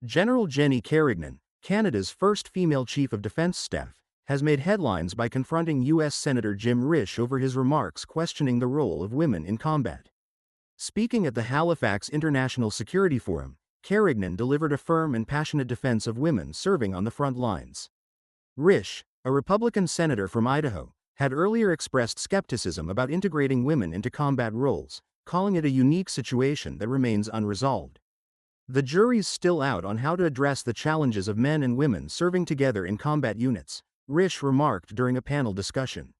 General Jennie Carignan, Canada's first female Chief of Defence Staff, has made headlines by confronting U.S. Senator Jim Risch over his remarks questioning the role of women in combat. Speaking at the Halifax International Security Forum, Carignan delivered a firm and passionate defense of women serving on the front lines. Risch, a Republican senator from Idaho, had earlier expressed skepticism about integrating women into combat roles, calling it a unique situation that remains unresolved. The jury's still out on how to address the challenges of men and women serving together in combat units, Risch remarked during a panel discussion.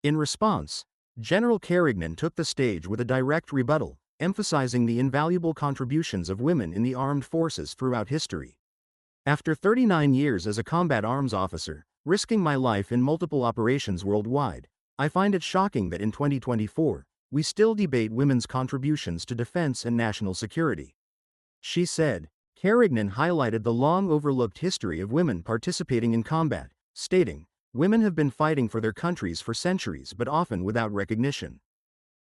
In response, General Carignan took the stage with a direct rebuttal, emphasizing the invaluable contributions of women in the armed forces throughout history. After 39 years as a combat arms officer, risking my life in multiple operations worldwide, I find it shocking that in 2024, we still debate women's contributions to defense and national security. She said. Carignan highlighted the long-overlooked history of women participating in combat, stating, "Women have been fighting for their countries for centuries but often without recognition."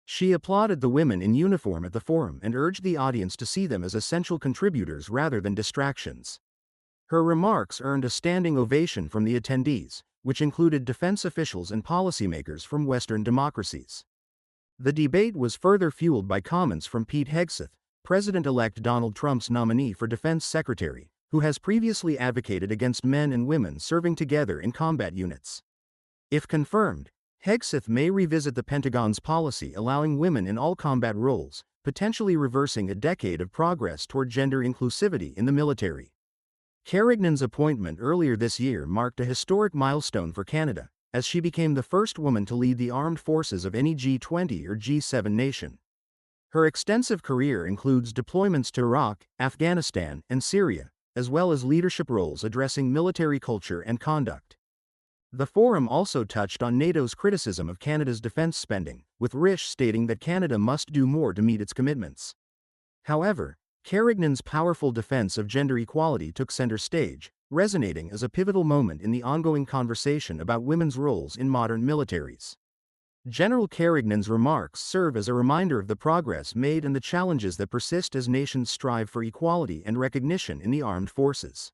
She applauded the women in uniform at the forum and urged the audience to see them as essential contributors rather than distractions. Her remarks earned a standing ovation from the attendees, which included defense officials and policymakers from Western democracies. The debate was further fueled by comments from Pete Hegseth, President-elect Donald Trump's nominee for Defense Secretary, who has previously advocated against men and women serving together in combat units. If confirmed, Hegseth may revisit the Pentagon's policy allowing women in all combat roles, potentially reversing a decade of progress toward gender inclusivity in the military. Carignan's appointment earlier this year marked a historic milestone for Canada, as she became the first woman to lead the armed forces of any G20 or G7 nation. Her extensive career includes deployments to Iraq, Afghanistan, and Syria, as well as leadership roles addressing military culture and conduct. The forum also touched on NATO's criticism of Canada's defense spending, with Risch stating that Canada must do more to meet its commitments. However, Carignan's powerful defense of gender equality took center stage, resonating as a pivotal moment in the ongoing conversation about women's roles in modern militaries. General Carignan's remarks serve as a reminder of the progress made and the challenges that persist as nations strive for equality and recognition in the armed forces.